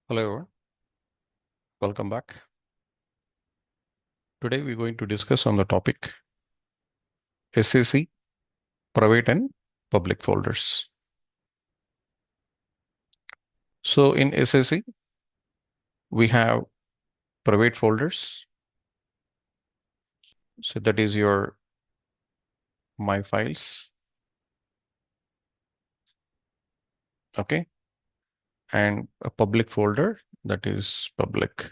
Hello everyone, welcome back. Today we're going to discuss on the topic SAC, private and public folders. So in SAC, we have private folders. So that is your My Files, okay, and a public folder that is public.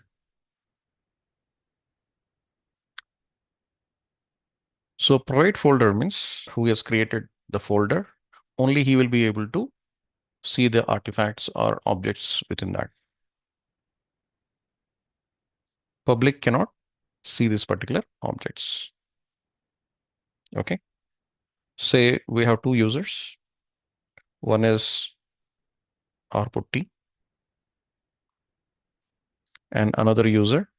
So private folder means who has created the folder, only he will be able to see the artifacts or objects within that. Public cannot see these particular objects. Okay. Say we have two users. One is output T and another user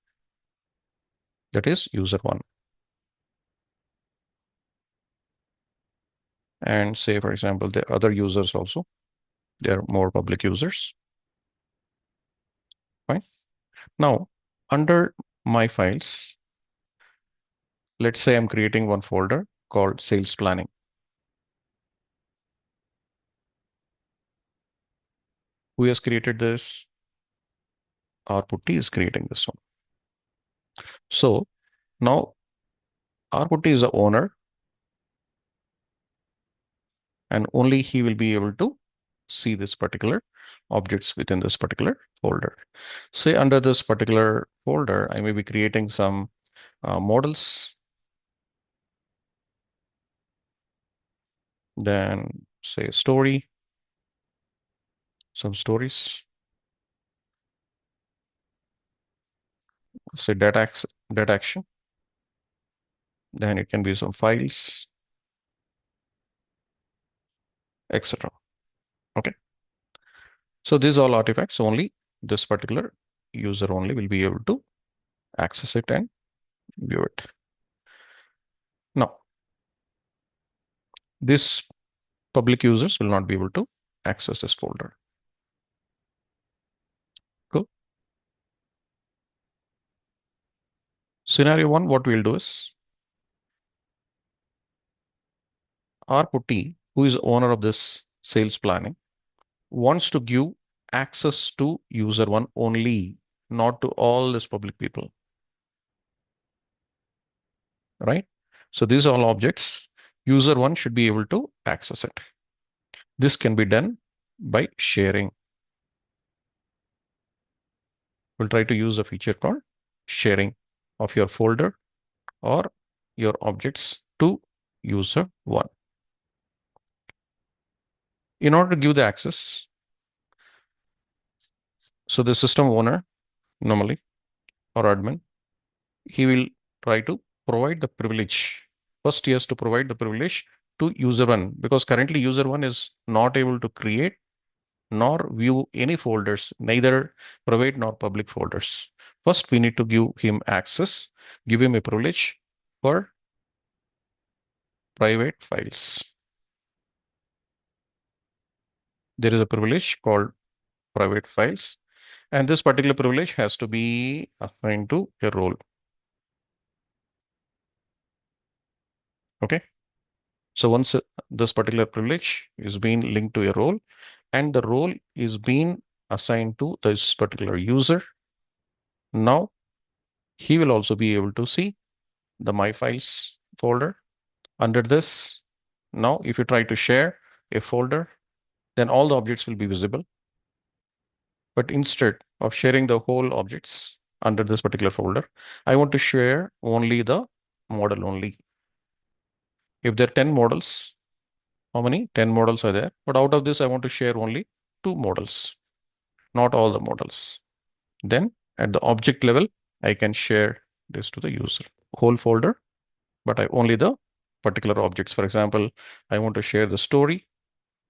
that is user one. And say, for example, the other users also, they are more public users. Fine. Now, under my files, let's say I'm creating one folder called sales planning. Who has created this? Output T is creating this one. So now output T is the owner and only he will be able to see this particular objects within this particular folder. Say under this particular folder, I may be creating some models. Then say story, some stories, say data action. Then it can be some files, etc. Okay. So these all artifacts only this particular user only will be able to access it and view it. Now, this public users will not be able to access this folder. Cool. Scenario one, what we'll do is output T, who is owner of this sales planning, wants to give access to user one only, not to all these public people. Right? So these are all objects. User one should be able to access it. This can be done by sharing. We'll try to use a feature called sharing of your folder or your objects to user one. In order to give the access, so the system owner normally or admin, he will try to provide the privilege. First, he has to provide the privilege to user one because currently user one is not able to create nor view any folders, neither private nor public folders. First, we need to give him access, give him a privilege for private files. There is a privilege called private files, and this particular privilege has to be assigned to a role. Okay. So once this particular privilege is being linked to a role and the role is being assigned to this particular user, now he will also be able to see the My Files folder. Under this, now if you try to share a folder, then all the objects will be visible. But instead of sharing the whole objects under this particular folder, I want to share only the model only. If there are 10 models, how many? 10 models are there. But out of this, I want to share only 2 models, not all the models. Then at the object level, I can share this to the user. Whole folder, but only the particular objects. For example, I want to share the story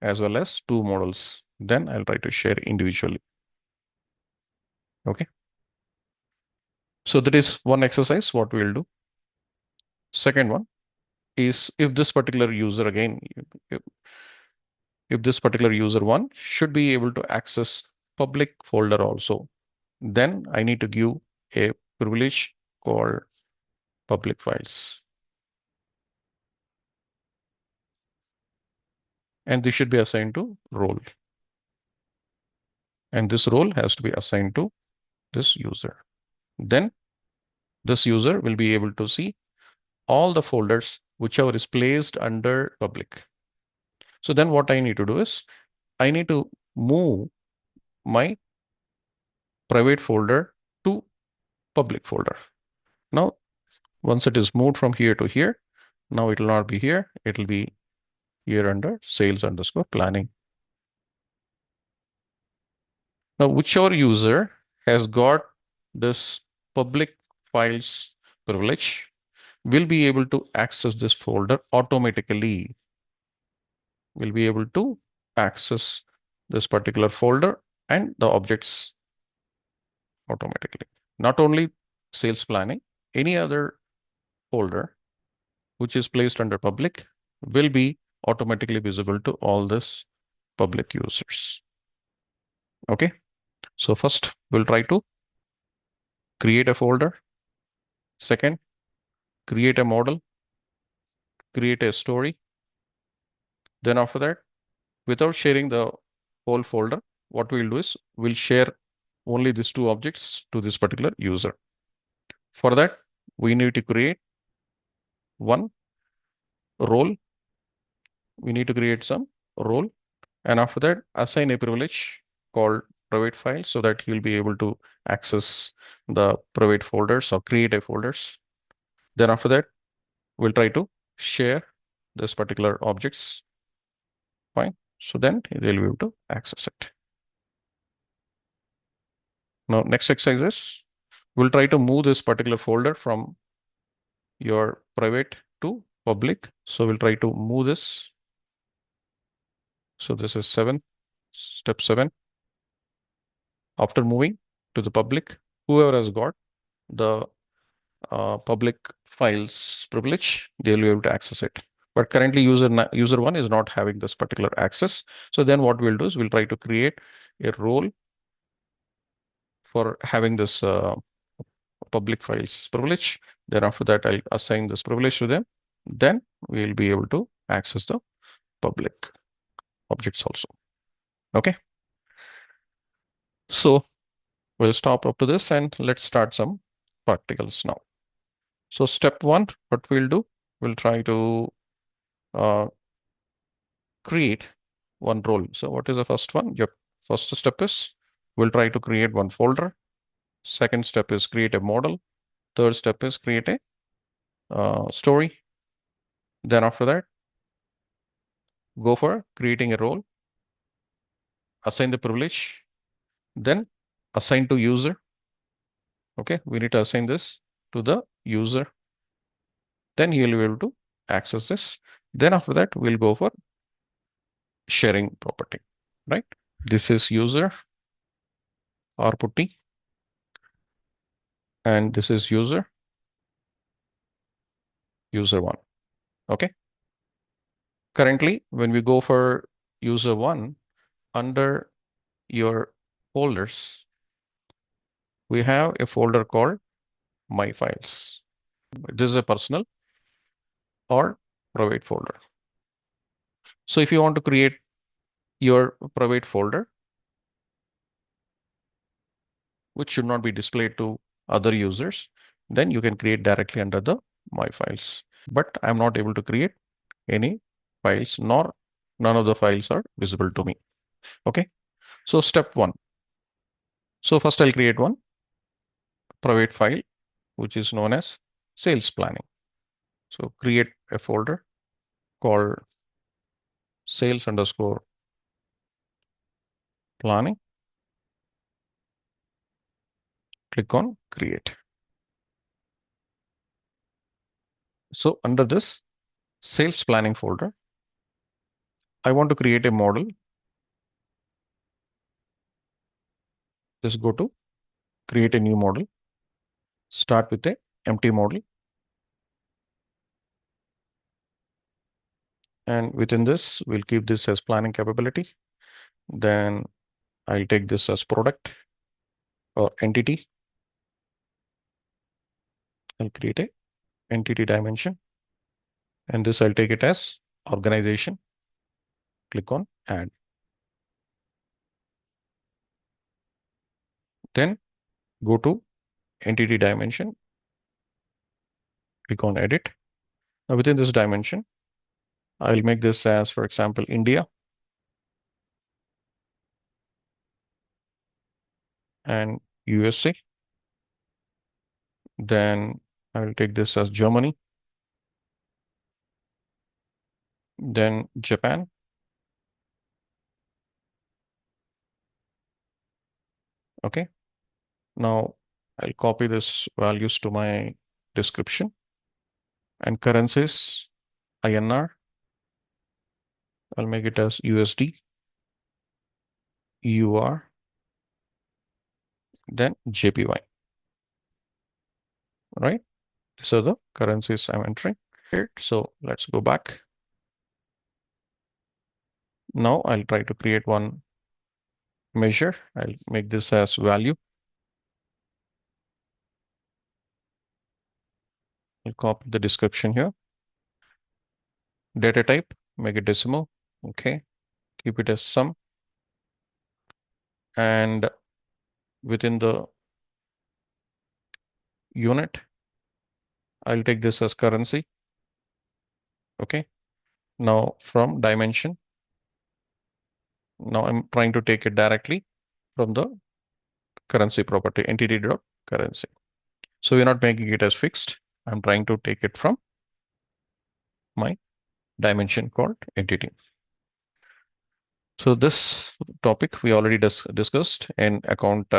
as well as 2 models. Then I'll try to share individually. Okay. So that is one exercise, what we'll do. Second one is if this particular user again, if this particular user one should be able to access public folder also. Then I need to give a privilege called public files. And this should be assigned to role. And this role has to be assigned to this user. Then this user will be able to see all the folders whichever is placed under public. So then what I need to do is I need to move my private folder to public folder. Now, once it is moved from here to here, now it will not be here. It will be here under sales underscore planning. Now, whichever user has got this public files privilege will be able to access this folder automatically, will be able to access this particular folder and the objects automatically. Not only sales planning, any other folder which is placed under public will be automatically visible to all this public users. Okay, so first we'll try to create a folder. Second, create a model, create a story. Then after that, without sharing the whole folder, what we'll do is we'll share only these two objects to this particular user. For that, we need to create one role. We need to create some role, and after that, assign a privilege called private file so that he'll be able to access the private folders or create a folders. Then after that, we'll try to share this particular objects. Fine. So then they'll be able to access it. Now, next exercise is we'll try to move this particular folder from your private to public. So we'll try to move this. So this is step 7. After moving to the public, whoever has got the public files privilege, they'll be able to access it. But currently user 1 is not having this particular access. So then what we'll do is we'll try to create a role for having this public files privilege. Then after that, I'll assign this privilege to them. Then we'll be able to access the public objects also. Okay. So we'll stop up to this and let's start some practicals now. So step 1, what we'll do, we'll try to create one role. So what is the first one? Yep. First step is we'll try to create one folder. Second step is create a model. Third step is create a story. Then after that, go for creating a role, assign the privilege, then assign to user. Okay, we need to assign this to the user. Then he will be able to access this. Then after that, we'll go for sharing property, right? This is user output, and this is user 1. Okay. Currently, when we go for user 1, under your folders, we have a folder called my files. This is a personal or private folder. So if you want to create your private folder, which should not be displayed to other users, then you can create directly under the my files. But I'm not able to create any files, nor none of the files are visible to me. Okay. So step 1. So first I'll create one private file, which is known as sales planning. So create a folder called sales underscore planning. Click on create. So under this sales planning folder, I want to create a model. Just go to create a new model. Start with a empty model. And within this, we'll keep this as planning capability. Then I'll take this as product. or entity. I'll create a entity dimension, and this I'll take it as organization. Click on add. Then go to entity dimension, click on edit. Now within this dimension, I'll make this as, for example, India and USA. Then I'll take this as Germany, then Japan. Okay. Now I'll copy this values to my description, and currencies INR. I'll make it as USD, EUR, then JPY, right? So the currencies I'm entering here. So let's go back. Now I'll try to create one measure. I'll make this as value. I'll copy the description here. Data type, make it decimal. Okay. Keep it as sum. And within the unit, I'll take this as currency. Okay. Now from dimension, now I'm trying to take it directly from the currency property, entity dot currency. So we're not making it as fixed. I'm trying to take it from my dimension called entity. So this topic we already discussed in account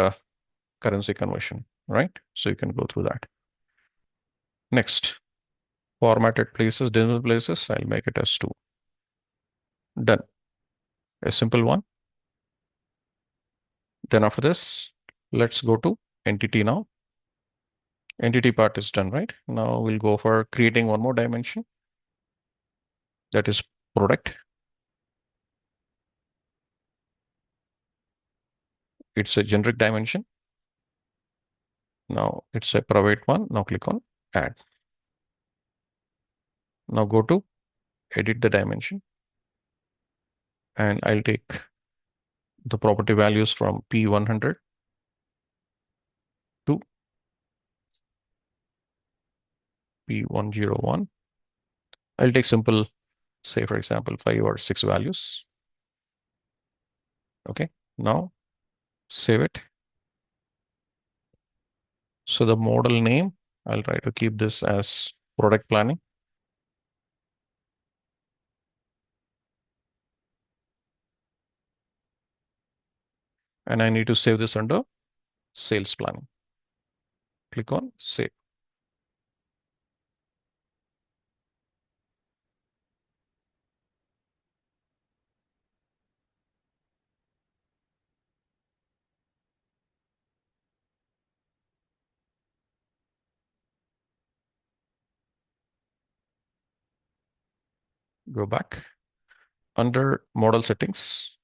currency conversion, right? So you can go through that. Next, formatted places, decimal places, I'll make it as 2. Done. A simple one. Then after this, let's go to entity now. Entity part is done, right? Now we'll go for creating one more dimension. That is product. It's a generic dimension. Now it's a private one. Now click on add. Now go to edit the dimension, and I'll take the property values from P100 to P101. I'll take simple, say for example, 5 or 6 values. Okay, now save it. So the model name, I'll try to keep this as product planning. And I need to save this under sales planning. Click on save. Go back. Under model settings,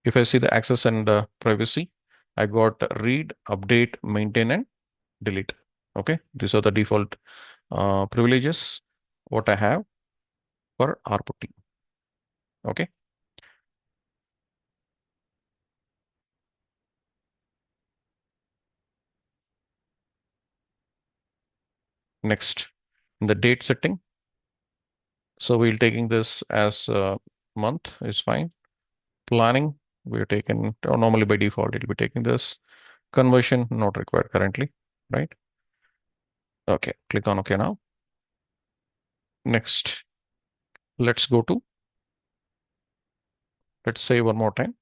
if I see the access and privacy, I got read, update, maintain, and delete. Okay, these are the default privileges what I have for R-putty. Okay. Next, in the date setting, so we'll taking this as a month is fine. Planning, we're taking, or normally by default, it'll be taking this. Conversion, not required currently, right? Okay, click on OK now. Next, let's go to, let's say one more time.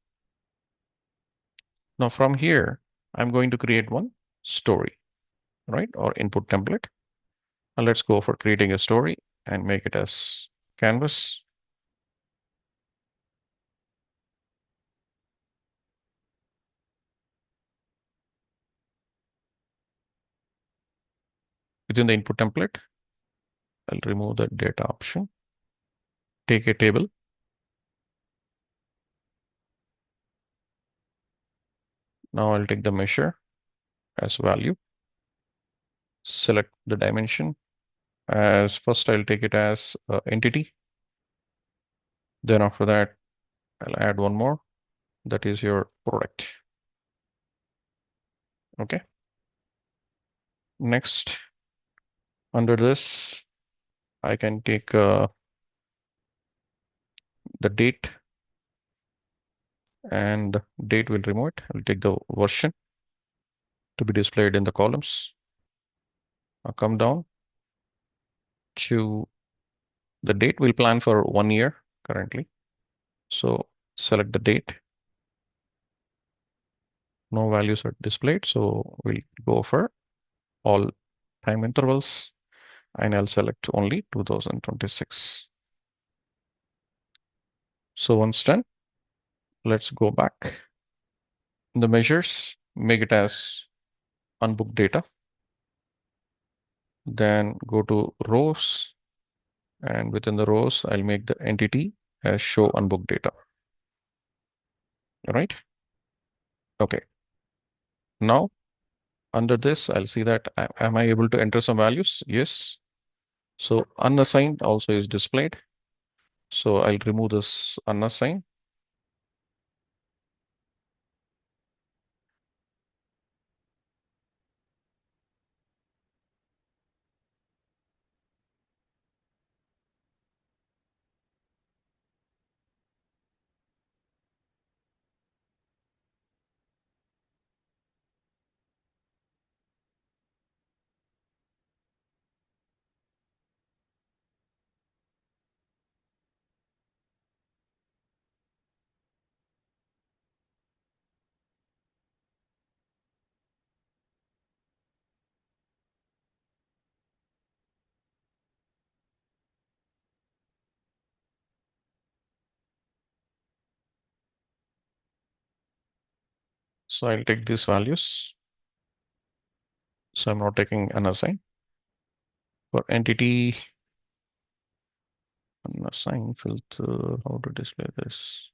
Now from here, I'm going to create one story, right? Or input template. And let's go for creating a story and make it as canvas. Within the input template, I'll remove the data option. Take a table. Now I'll take the measure as value, select the dimension as first I'll take it as entity. Then after that, I'll add one more, that is your product. Okay. Next, under this, I can take the date, and date will remove it. I'll take the version to be displayed in the columns. I'll come down to the date. We'll plan for 1 year currently. So select the date. No values are displayed. So we'll go for all time intervals, and I'll select only 2026. So once done, let's go back in the measures, make it as unbooked data. Then go to rows, and within the rows, I'll make the entity as show unbooked data. All right. Okay. Now under this, I'll see that am I able to enter some values? Yes. So unassigned also is displayed. So I'll remove this unassigned. So I'll take these values. So I'm not taking unassigned. For entity, unassigned filter, how to display this?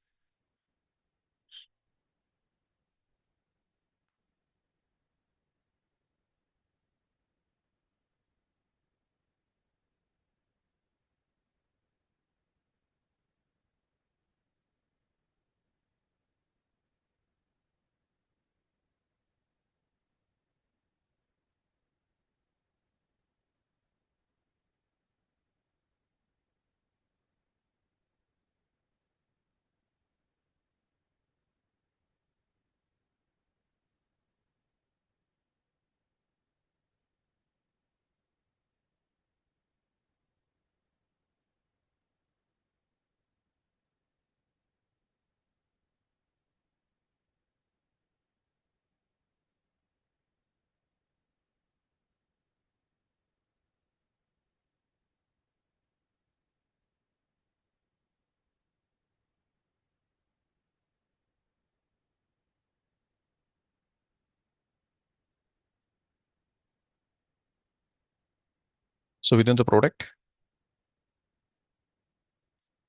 So within the product,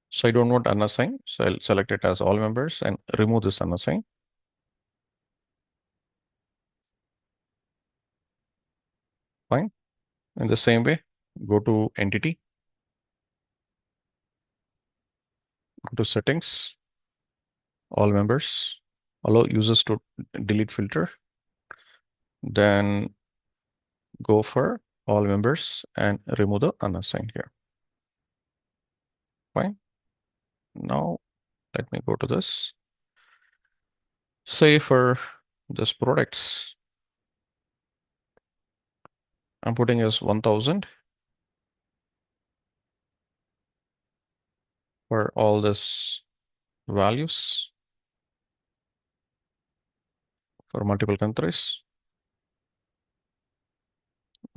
so I don't want unassigned. So I'll select it as all members and remove this unassigned. Fine. In the same way, go to entity, go to settings, all members, allow users to delete filter, then go for all members and remove the unassigned here. Fine. Now let me go to this. Say for this products, I'm putting as 1000 for all this values for multiple countries.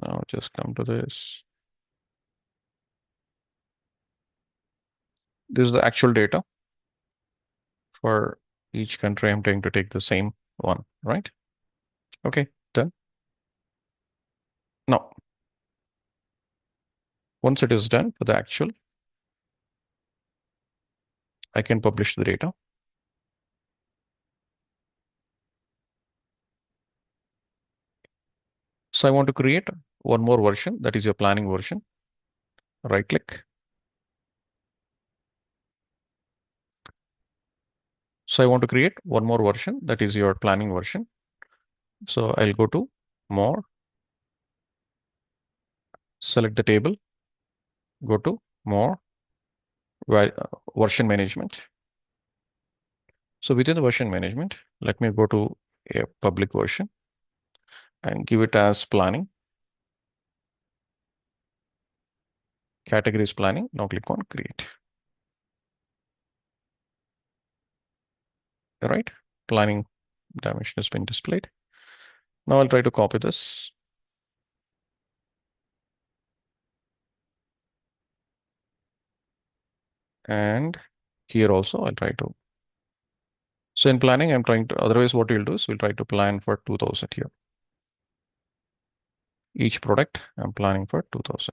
Now just come to this. This is the actual data for each country. I'm trying to take the same one, right? Okay, done. Now, once it is done for the actual, I can publish the data. So I want to create one more version, that is your planning version. Right click. So I want to create one more version, that is your planning version. So I'll go to more, select the table, go to more, version management. So within the version management, let me go to a public version and give it as planning. Category is planning. Now click on create. All right. Planning dimension has been displayed. Now I'll try to copy this. And here also I'll try to. So in planning, I'm trying to, otherwise what we'll do is we'll try to plan for 2000 here. Each product I'm planning for 2000.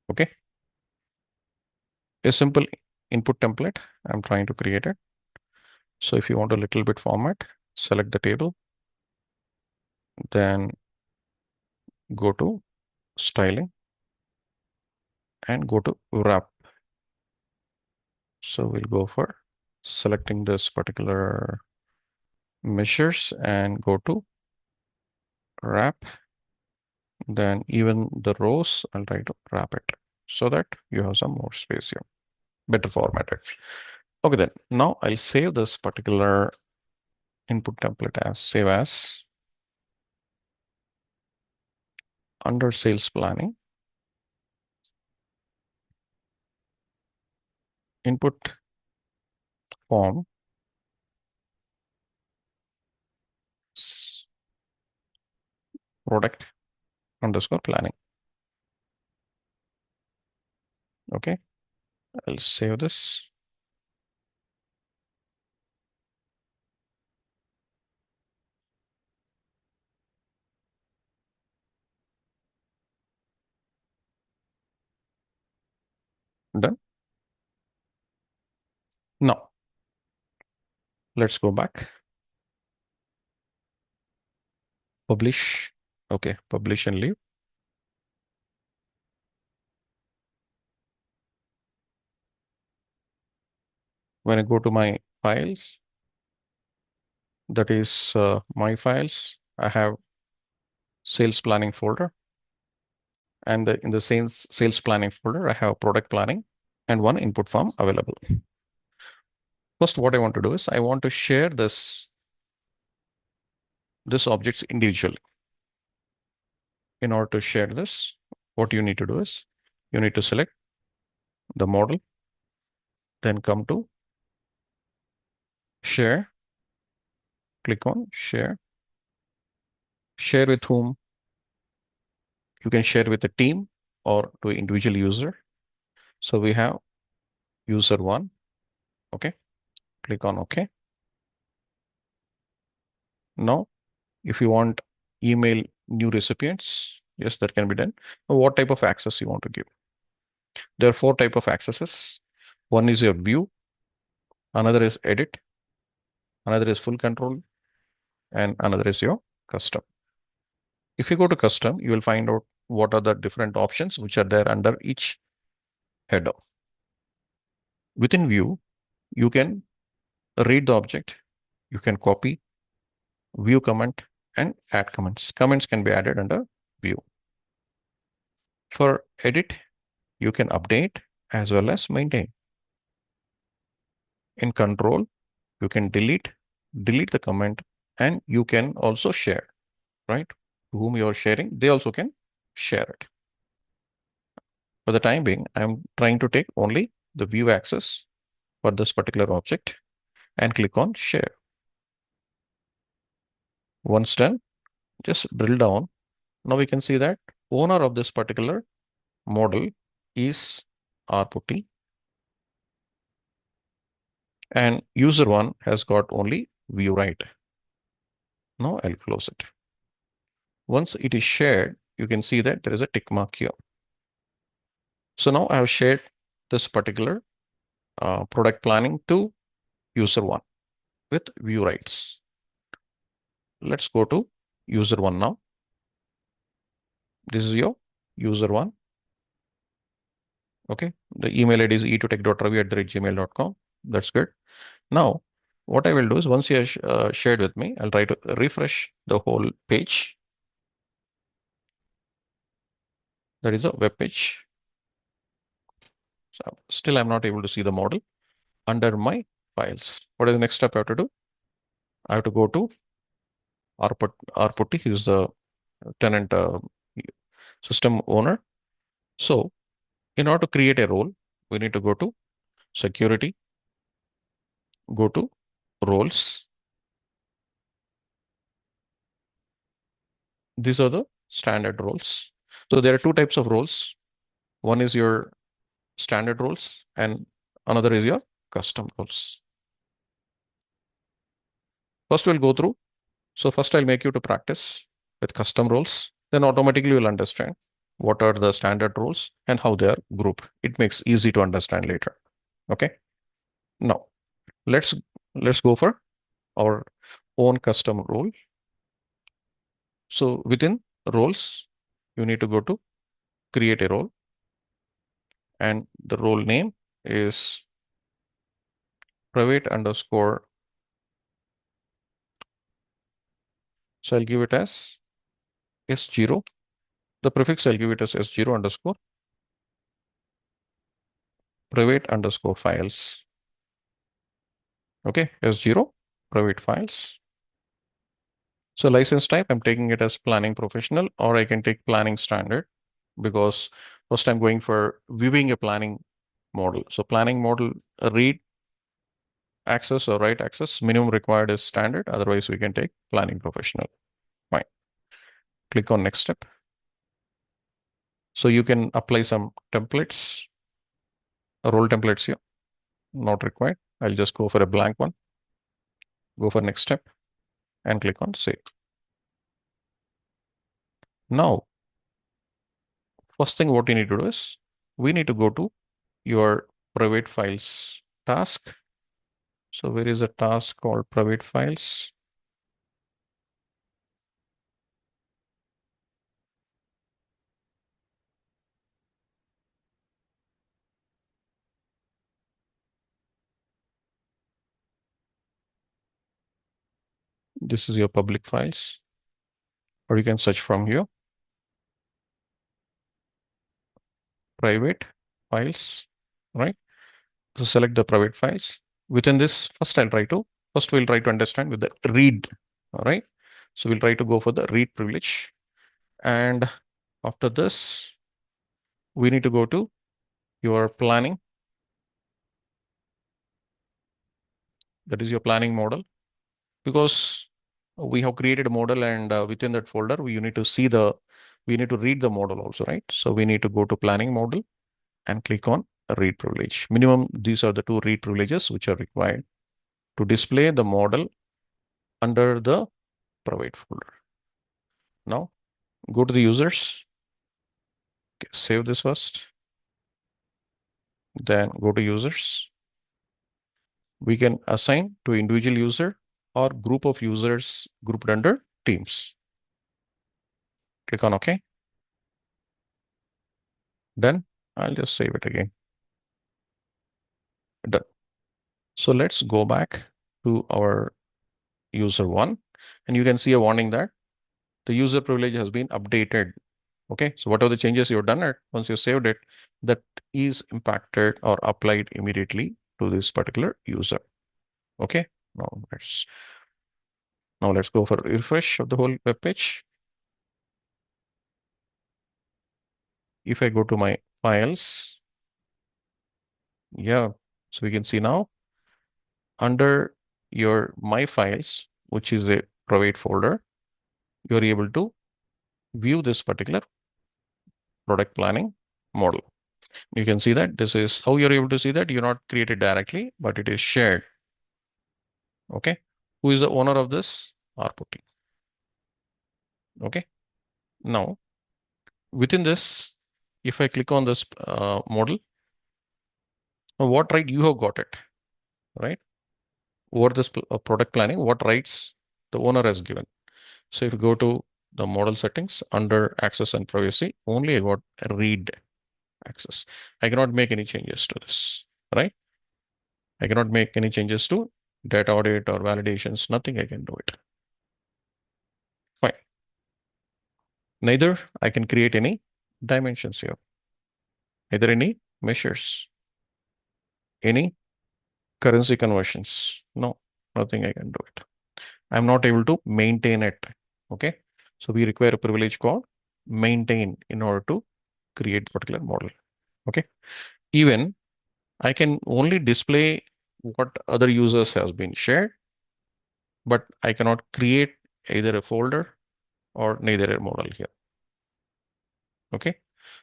Okay. A simple input template I'm trying to create it. So if you want a little bit format, select the table, then go to styling and go to wrap. So we'll go for selecting this particular measures and go to wrap. Then even the rows, I'll try to wrap it so that you have some more space here, better formatted. Okay, then now I'll save this particular input template as save as under sales planning, input form, product underscore planning. Okay, I'll save this. Done. Now let's go back. Publish. Okay, publish and leave. When I go to my files, that is my files, I have sales planning folder, and in the sales planning folder, I have product planning and one input form available. First, what I want to do is I want to share this objects individually. In order to share this, what you need to do is you need to select the model, then come to share, click on share. Share with whom? You can share with a team or to individual user. So we have user one. Okay, click on OK. Now, if you want email new recipients, yes, that can be done. What type of access you want to give? There are four type of accesses. One is your view, another is edit, another is full control, and another is your custom. If you go to custom, you will find out what are the different options which are there under each header. Within view, you can read the object, you can copy, view comment, and add comments. Comments can be added under view. For edit, you can update as well as maintain. In control, you can delete the comment, and you can also share, right? To whom you are sharing, they also can share it. For the time being, I'm trying to take only the view access for this particular object and click on share. Once done, just drill down. Now we can see that owner of this particular model is R putty, and user one has got only view right. Now I'll close it. Once it is shared, you can see that there is a tick mark here. So now I have shared this particular product planning to user one with view rights. Let's go to user one now. This is your user one. Okay. The email ID is e2tech.ravi@gmail.com. That's good. Now, what I will do is once you have shared with me, I'll try to refresh the whole page. That is a web page. So still, I'm not able to see the model under my files. What is the next step I have to do? I have to go to rputty, is the tenant system owner. So in order to create a role, we need to go to security, go to roles. These are the standard roles. So there are two types of roles. One is your standard roles and another is your custom roles. First we'll go through. So first I'll make you to practice with custom roles. Then automatically you'll understand what are the standard roles and how they are grouped. It makes easy to understand later. Okay. Now let's let's go for our own custom role. So within roles, you need to go to create a role, and the role name is private underscore. So I'll give it as S0. The prefix I'll give it as S0 underscore private underscore files. Okay, S0 private files. So license type, I'm taking it as planning professional, or I can take planning standard because first I'm going for viewing a planning model. So planning model read access or write access minimum required is standard. Otherwise, we can take planning professional. Fine. Click on next step. So you can apply some templates, role templates here, not required. I'll just go for a blank one, go for next step and click on save. Now, first thing what you need to do is we need to go to your private files task. So where is a task called private files? This is your public files, or you can search from here. Private files, right? So select the private files. Within this, first we'll try to understand with the read. All right. So we'll try to go for the read privilege. And after this, we need to go to your planning. That is your planning model, because we have created a model, and within that folder, we need to we need to read the model also, right? So we need to go to planning model and click on read privilege. Minimum, these are the two read privileges which are required to display the model under the private folder. Now go to the users. Okay, save this first. Then go to users. We can assign to individual user or group of users grouped under teams. Click on OK. Done. I'll just save it again. Done. So let's go back to our user one, and you can see a warning that the user privilege has been updated. Okay, so whatever the changes you've done, once you saved it, that is impacted or applied immediately to this particular user. Okay, now let's go for a refresh of the whole web page. If I go to my files, yeah, so we can see now under your my files, which is a private folder, you're able to view this particular product planning model. You can see that this is how you're able to see that you're not created directly, but it is shared. Okay. Who is the owner of this? Arputty. Okay. Now, within this, if I click on this model, what right you have got it, right? Over this product planning, what rights the owner has given. So if you go to the model settings under access and privacy, only I got read access. I cannot make any changes to this, right? I cannot make any changes to data audit or validations. Nothing I can do it. Fine. Neither I can create any dimensions here, neither any measures, any currency conversions. No, nothing I can do it. I'm not able to maintain it. Okay. So we require a privilege called maintain in order to create particular model. Okay. Even I can only display what other users has been shared, but I cannot create either a folder or neither a model here. Okay.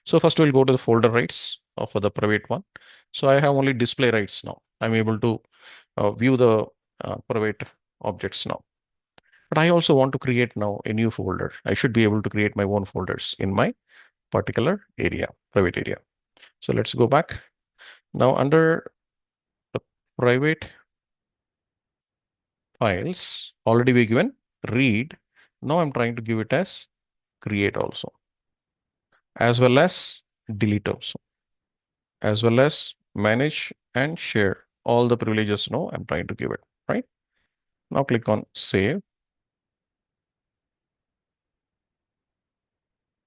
So first we'll go to the folder rights for the private one. So I have only display rights now. I'm able to view the private objects now. But I also want to create now a new folder. I should be able to create my own folders in my particular area, private area. So let's go back. Now under the private files, already we given read. Now I'm trying to give it as create also, as well as delete also, as well as manage and share. All the privileges now I'm trying to give it, right? Now click on save.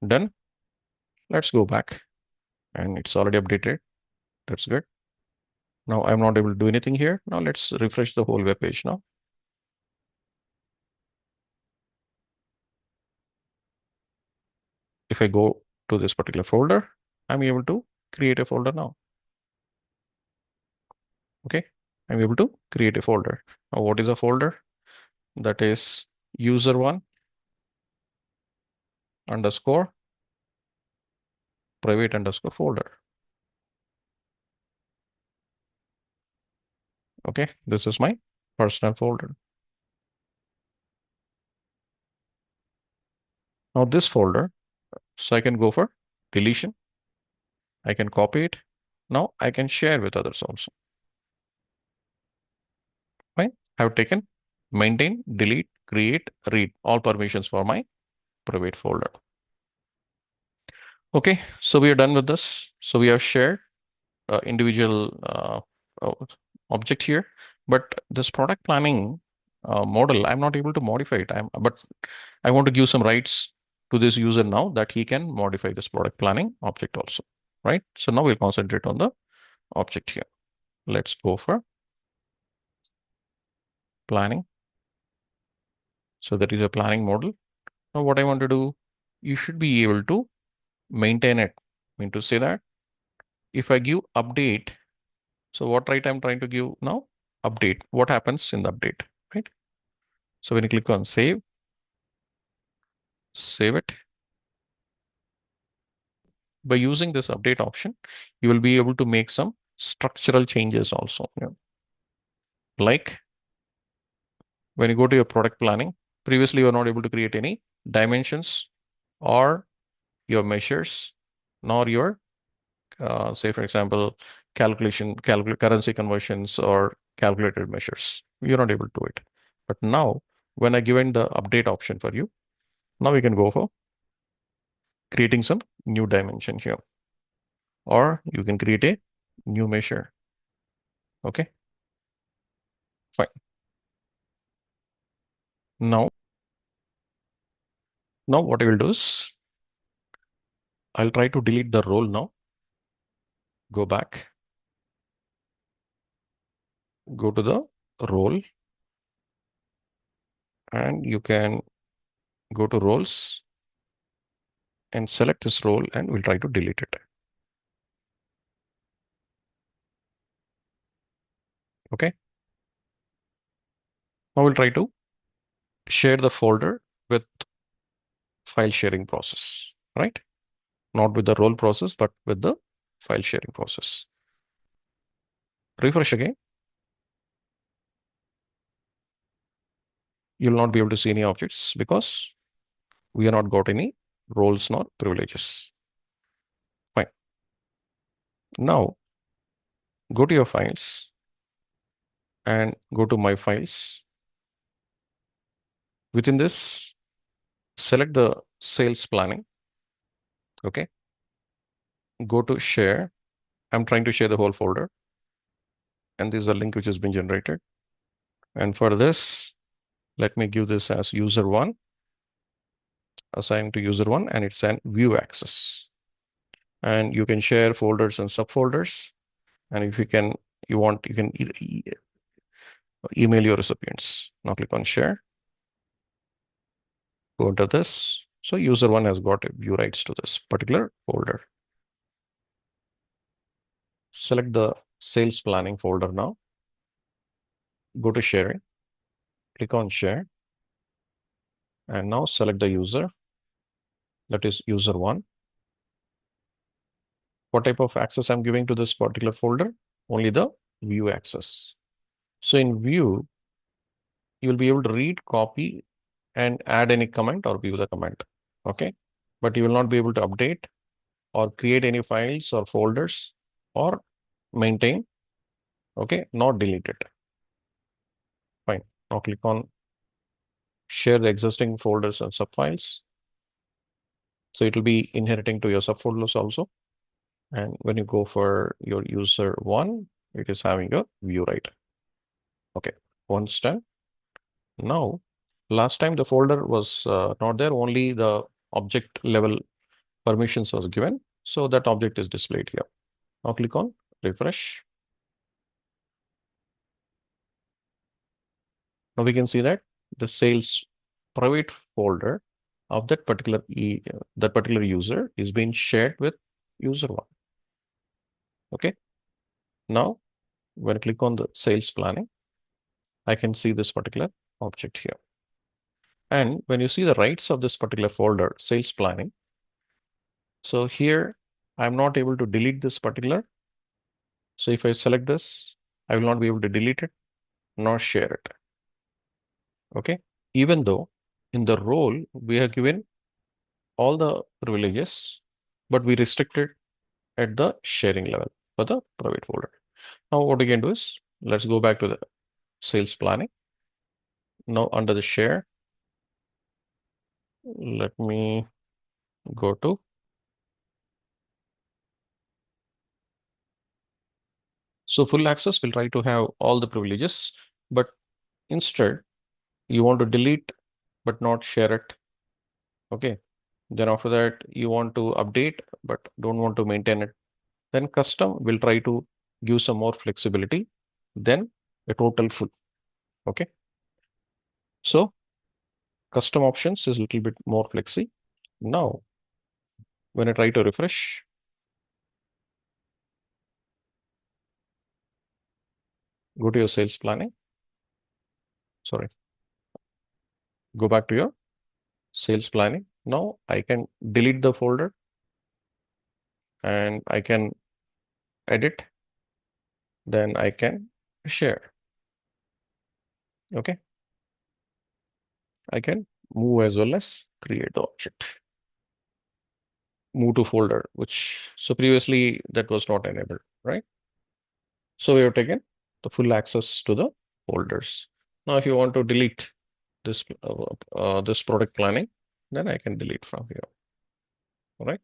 Done. Let's go back and it's already updated. That's good. Now I'm not able to do anything here. Now let's refresh the whole web page now. If I go to this particular folder, I'm able to create a folder now. Okay. I'm able to create a folder. Now what is a folder? That is user one underscore private underscore folder. Okay. This is my personal folder. Now this folder, so I can go for deletion. I can copy it. Now I can share with others also. Fine. I've taken maintain, delete, create, read all permissions for my private folder. Okay, so we are done with this. So we have shared individual uh, object here, but this product planning model, I'm not able to modify it. But I want to give some rights to this user now that he can modify this product planning object also, right? So now we'll concentrate on the object here. Let's go for planning. So that is a planning model. Now what I want to do, you should be able to maintain it. I mean to say that if I give update, so what right I'm trying to give now? Update. What happens in the update, right? So when you click on save, save it. By using this update option, you will be able to make some structural changes also. Like when you go to your product planning, previously you were not able to create any dimensions or your measures, nor your, say for example, currency conversions or calculated measures. You're not able to do it. But now, when I given the update option for you, now we can go for creating some new dimension here, or you can create a new measure. Okay, fine. Now what I will do is I'll try to delete the role now. Go back, go to the role, and you can go to roles and select this role, and we'll try to delete it. Okay. Now we'll try to share the folder with file sharing process, right? Not with the role process, but with the file sharing process. Refresh again. You'll not be able to see any objects because we have not got any roles nor privileges. Fine. Now go to your files and go to my files. Within this, select the sales planning. Okay. Go to share. I'm trying to share the whole folder. And this is a link which has been generated. And for this, let me give this as user one, assign to user one, and it's an view access. And you can share folders and subfolders. And if you can, you can email your recipients. Now click on share. Go into this. So user one has got view rights to this particular folder. Select the sales planning folder now. Go to sharing. Click on share. And now select the user. That is user one. What type of access I'm giving to this particular folder? Only the view access. So in view, you'll be able to read, copy, and add any comment or view the comment. Okay. But you will not be able to update or create any files or folders or maintain. Okay. Not delete it. Fine. Now click on share the existing folders and subfiles. So it will be inheriting to your subfolders also. And when you go for your user one, it is having a view right. Okay. Once done. Now, last time the folder was not there, only the object level permissions was given. So that object is displayed here. Now click on refresh. Now we can see that the sales private folder of that particular user is being shared with user one. Okay. Now when I click on the sales planning, I can see this particular object here. And when you see the rights of this particular folder, sales planning, so here I'm not able to delete this particular. So if I select this, I will not be able to delete it nor share it. Okay. Even though in the role we have given all the privileges, but we restricted at the sharing level for the private folder. Now what we can do is let's go back to the sales planning. Now under the share, let me go to so full access will try to have all the privileges, but instead you want to delete but not share it. Okay. Then after that you want to update but don't want to maintain it. Then custom will try to give some more flexibility than a total full. Okay. So custom options is a little bit more flexy. Now, when I try to refresh, go to your sales planning. Sorry, go back to your sales planning. Now I can delete the folder and I can edit. Then I can share. Okay. I can move as well as create the object. Move to folder, which so previously that was not enabled, right? So we have taken the full access to the folders. Now, if you want to delete this product planning, then I can delete from here. All right.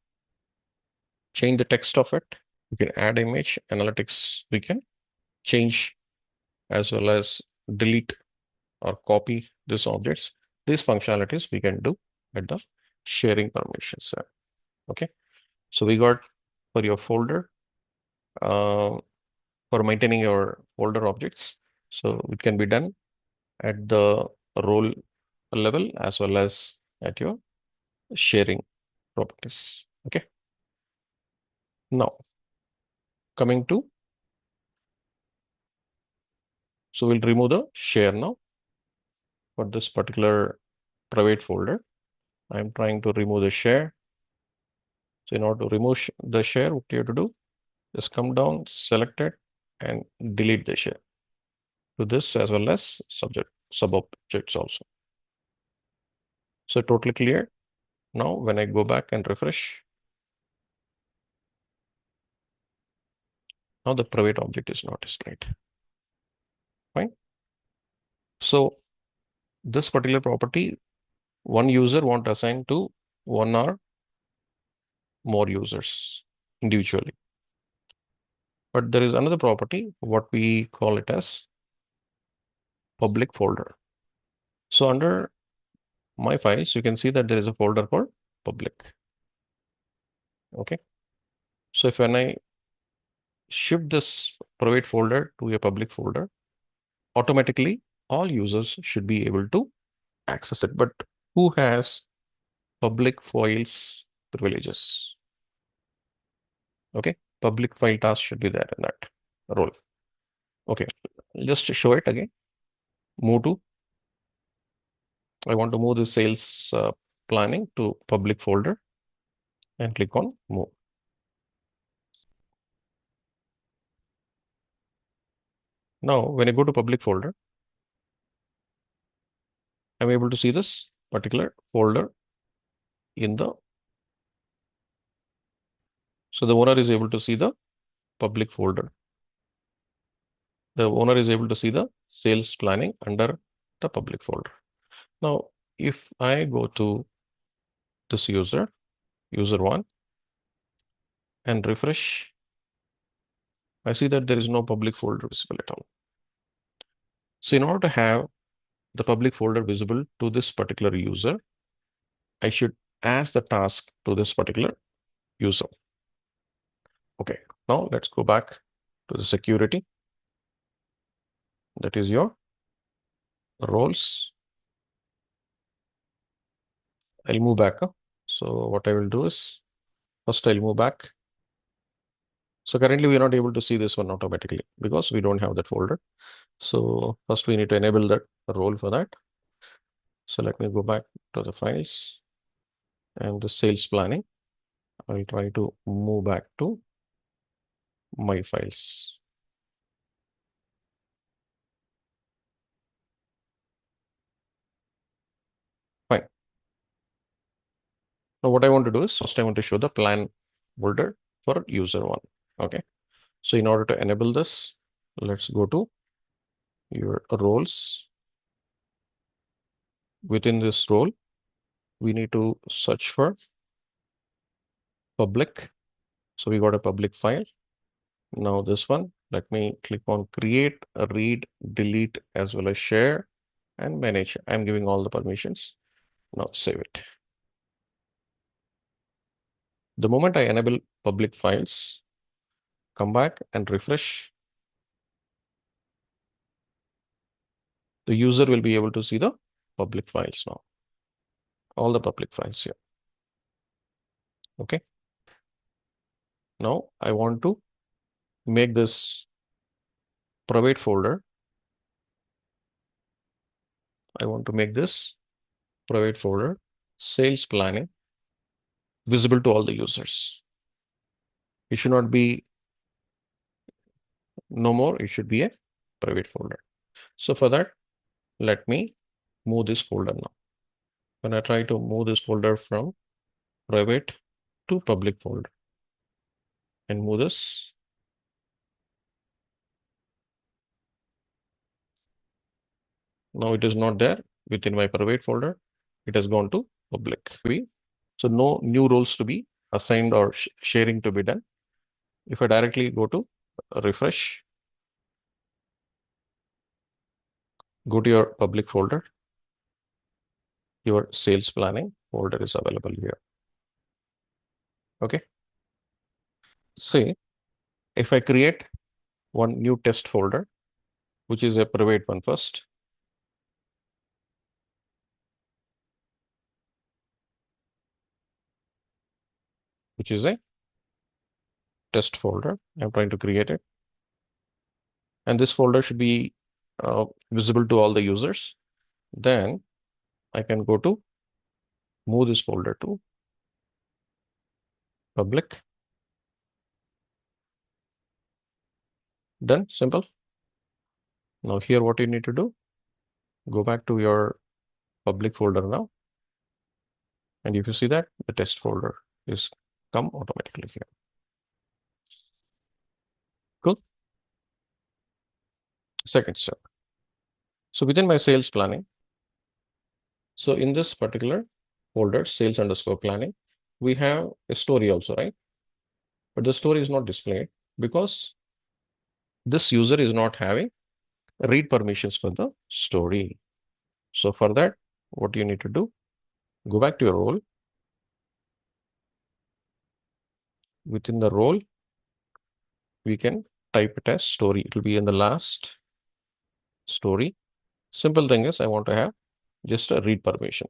Change the text of it. We can add image analytics. We can change as well as delete or copy these objects. These functionalities we can do at the sharing permissions. Okay. So we got for your folder uh, for maintaining your folder objects. So it can be done at the role level as well as at your sharing properties. Okay. Now coming to, so we'll remove the share now for this particular private folder. I'm trying to remove the share. So in order to remove the share, what you have to do? Just come down, select it, and delete the share to this as well as sub-objects also. So totally clear. Now, when I go back and refresh, now the private object is not displayed. Fine. So this particular property, one user won't assign to one or more users individually. But there is another property, what we call it as public folder. So under my files, you can see that there is a folder called public. Okay. So if when I shift this private folder to a public folder, automatically all users should be able to access it. But who has public files privileges? Okay. Public file task should be there in that role. Okay. Just to show it again, move to, I want to move the sales planning to public folder and click on move. Now, when I go to public folder, I'm able to see this particular folder in the, so the owner is able to see the public folder. The owner is able to see the sales planning under the public folder. Now, if I go to this user one, and refresh, I see that there is no public folder visible at all. So in order to have the public folder visible to this particular user, I should ask the task to this particular user. Okay, now let's go back to the security. That is your roles. I'll move back up. So what I will do is, first I'll move back. So currently we're not able to see this one automatically because we don't have that folder. So first we need to enable that role for that. So let me go back to the files and the sales planning. I'll try to move back to my files. Fine. Now what I want to do is first I want to show the plan folder for user one. Okay. So in order to enable this, let's go to your roles. Within this role, we need to search for public. So we got a public file. Now this one, let me click on create, read, delete, as well as share and manage. I'm giving all the permissions. Now save it. The moment I enable public files, come back and refresh, the user will be able to see the public files now. All the public files here. Okay. Now I want to make this private folder. I want to make this private folder sales planning visible to all the users. It should not be no more. It should be a private folder. So for that, let me move this folder now. When I try to move this folder from private to public folder and move this, now it is not there within my private folder. It has gone to public. So no new roles to be assigned or sharing to be done. If I directly go to refresh, go to your public folder, your sales planning folder is available here. Okay. Say, if I create one new test folder, which is a private one first, which is a test folder. I'm trying to create it. And this folder should be visible to all the users. Then I can go to move this folder to public. Done, simple. Now here what you need to do, go back to your public folder now. And if you see that the test folder is come automatically here. Cool. Second step. So within my sales planning, so in this particular folder, sales underscore planning, we have a story also, right? But the story is not displayed because this user is not having read permissions for the story. So for that, what you need to do, go back to your role. Within the role, we can type it as story. It will be in the last story. Simple thing is I want to have just a read permission.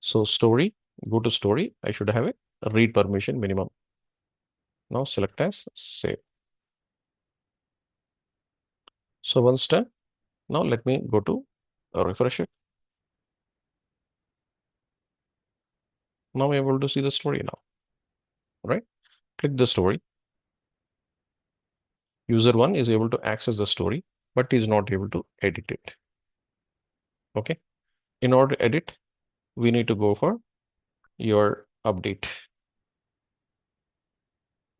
So story, go to story. I should have a read permission minimum. Now select as save. So once done, now let me go to refresh it. Now I'm able to see the story now, right? Click the story. User one is able to access the story, but is not able to edit it. Okay. In order to edit, we need to go for your update.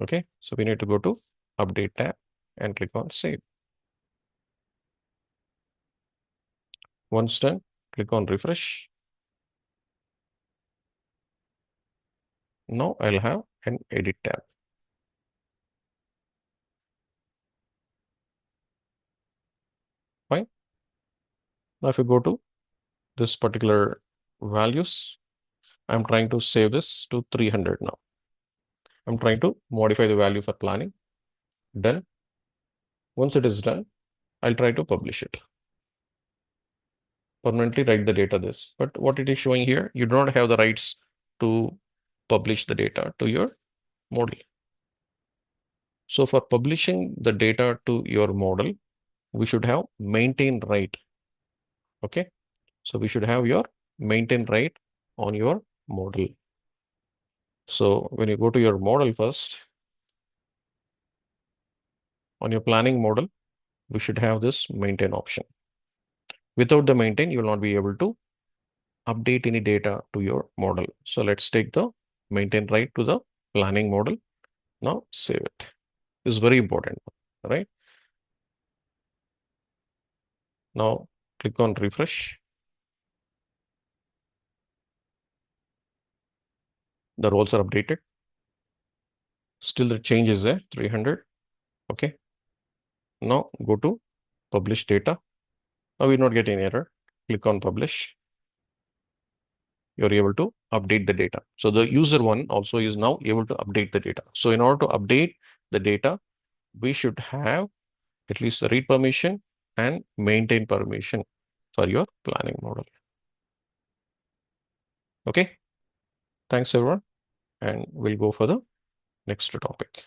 Okay. So we need to go to update tab and click on save. Once done, click on refresh. Now I'll have an edit tab. Fine. Now if you go to this particular values, I'm trying to save this to 300 now. I'm trying to modify the value for planning. Done. Once it is done, I'll try to publish it. Permanently write the data this, but what it is showing here, you do not have the rights to publish the data to your model. So for publishing the data to your model, we should have maintain right. Okay. So we should have your maintain right on your model. So when you go to your model first, on your planning model, we should have this maintain option. Without the maintain, you will not be able to update any data to your model. So let's take the maintain right to the planning model. Now save it. It's very important, right? Now click on refresh. The roles are updated. Still the change is there, 300. Okay. Now go to publish data. Now we not get any error. Click on publish. You're able to update the data. So the user one also is now able to update the data. So in order to update the data, we should have at least the read permission and maintain permission for your planning model. Okay. Thanks everyone. And we'll go for the next topic.